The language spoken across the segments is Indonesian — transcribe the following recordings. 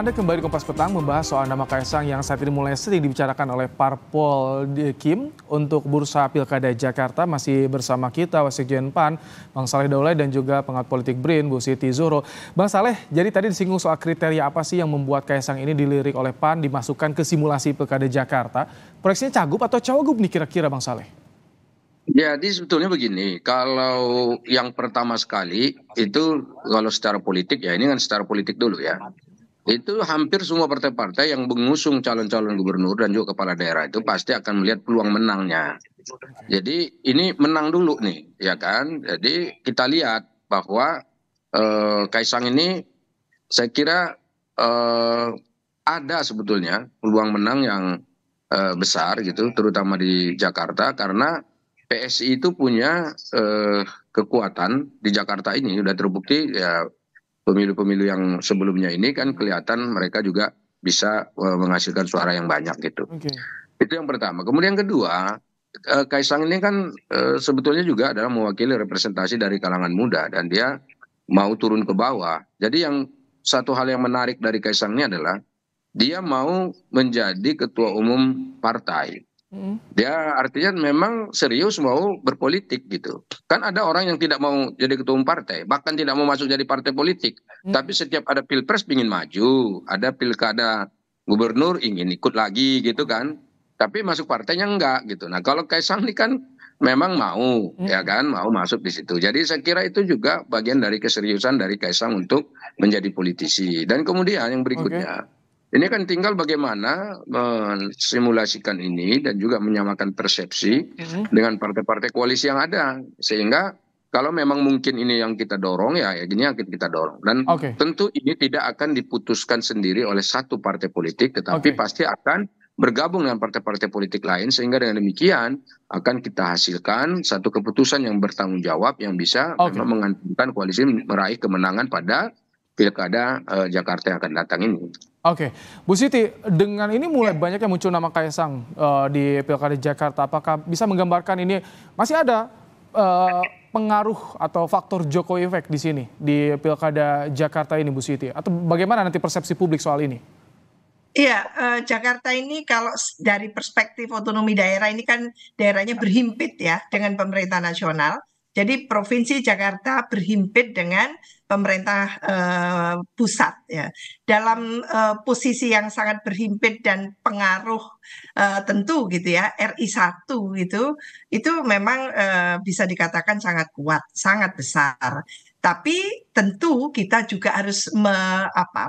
Anda kembali di Kompas Petang membahas soal nama Kaisang yang saat ini mulai sering dibicarakan oleh Parpol Kim untuk bursa Pilkada Jakarta. Masih bersama kita Wasekjen PAN, Bang Saleh Daulay dan juga pengamat politik BRIN, Bu Siti Zuhro. Bang Saleh, jadi tadi disinggung soal kriteria apa sih yang membuat Kaisang ini dilirik oleh PAN dimasukkan ke simulasi Pilkada Jakarta. Proyeksinya cagup atau cawagup nih kira-kira Bang Saleh? Jadi sebetulnya begini, kalau yang pertama sekali itu kalau secara politik ya, ini kan secara politik dulu ya. Itu hampir semua partai-partai yang mengusung calon-calon gubernur dan juga kepala daerah itu pasti akan melihat peluang menangnya. Jadi ini menang dulu nih, ya kan? Jadi kita lihat bahwa Kaisang ini saya kira ada sebetulnya peluang menang yang besar gitu, terutama di Jakarta karena PSI itu punya kekuatan di Jakarta ini sudah terbukti ya. Pemilu-pemilu yang sebelumnya ini kan kelihatan mereka juga bisa menghasilkan suara yang banyak gitu. Itu yang pertama. Kemudian yang kedua, Kaisang ini kan sebetulnya juga adalah mewakili representasi dari kalangan muda dan dia mau turun ke bawah. Jadi yang satu hal yang menarik dari Kaisang ini adalah dia mau menjadi ketua umum partai. Dia artinya memang serius mau berpolitik gitu. Kan ada orang yang tidak mau jadi ketua umum partai, bahkan tidak mau masuk jadi partai politik. Tapi setiap ada pilpres ingin maju, ada pilkada gubernur ingin ikut lagi gitu kan. Tapi masuk partainya enggak gitu. Nah kalau Kaisang ini kan memang mau ya kan, mau masuk di situ. Jadi saya kira itu juga bagian dari keseriusan dari Kaisang untuk menjadi politisi. Dan kemudian yang berikutnya, ini kan tinggal bagaimana mensimulasikan ini dan juga menyamakan persepsi dengan partai-partai koalisi yang ada. Sehingga kalau memang mungkin ini yang kita dorong ya ini yang kita dorong. Dan tentu ini tidak akan diputuskan sendiri oleh satu partai politik, tetapi pasti akan bergabung dengan partai-partai politik lain. Sehingga dengan demikian akan kita hasilkan satu keputusan yang bertanggung jawab yang bisa mengantarkan koalisi meraih kemenangan pada Pilkada Jakarta yang akan datang ini. Bu Siti, dengan ini mulai banyak yang muncul nama Kaisang di Pilkada Jakarta. Apakah bisa menggambarkan ini masih ada pengaruh atau faktor Jokowi effect di sini di Pilkada Jakarta ini, Bu Siti? Atau bagaimana nanti persepsi publik soal ini? Iya, Jakarta ini kalau dari perspektif otonomi daerah ini kan daerahnya berhimpit ya dengan pemerintah nasional. Jadi Provinsi Jakarta berhimpit dengan pemerintah pusat ya. Dalam posisi yang sangat berhimpit dan pengaruh tentu gitu ya, RI 1 gitu, itu memang bisa dikatakan sangat kuat, sangat besar. Tapi tentu kita juga harus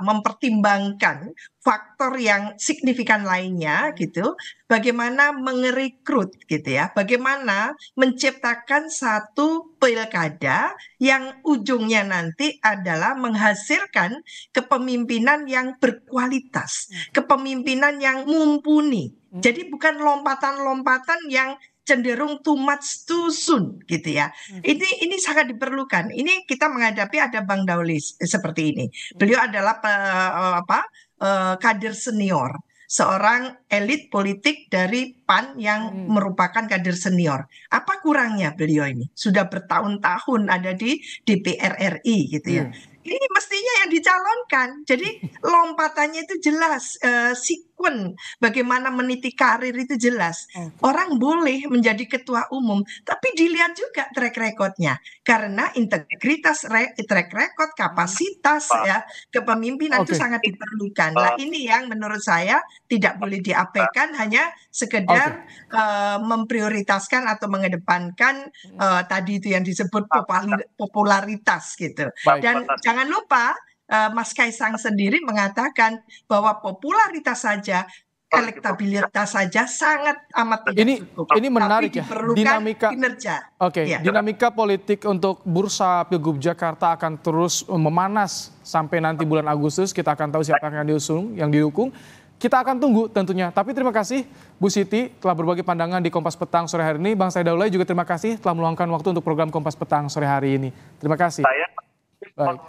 mempertimbangkan faktor yang signifikan lainnya gitu, bagaimana mengerekrut gitu ya, bagaimana menciptakan satu pilkada yang ujungnya nanti adalah menghasilkan kepemimpinan yang berkualitas, kepemimpinan yang mumpuni. Jadi bukan lompatan-lompatan yang cenderung too much too soon gitu ya. Ini sangat diperlukan. Ini kita menghadapi ada Bang Daulis seperti ini. Beliau adalah kader senior, seorang elit politik dari PAN yang merupakan kader senior. Apa kurangnya beliau ini? Sudah bertahun-tahun ada di DPR RI gitu ya. Ini mestinya yang dicalonkan. Jadi lompatannya itu jelas, sekuen bagaimana meniti karir itu jelas. Orang boleh menjadi ketua umum, tapi dilihat juga track recordnya. Karena integritas, track record, kapasitas ya, kepemimpinan itu sangat diperlukan. Nah ini yang menurut saya tidak boleh diabaikan, hanya sekedar memprioritaskan atau mengedepankan tadi itu yang disebut popularitas gitu. Dan jangan lupa Mas Kaisang sendiri mengatakan bahwa popularitas saja, elektabilitas saja sangat amat tidak cukup. Ini menarik ya, dinamika kinerja. Dinamika politik untuk bursa Pilgub Jakarta akan terus memanas sampai nanti bulan Agustus. Kita akan tahu siapa yang didukung. Kita akan tunggu tentunya. Tapi terima kasih Bu Siti telah berbagi pandangan di Kompas Petang sore hari ini. Bang Saleh Daulay juga terima kasih telah meluangkan waktu untuk program Kompas Petang sore hari ini. Terima kasih. Baik.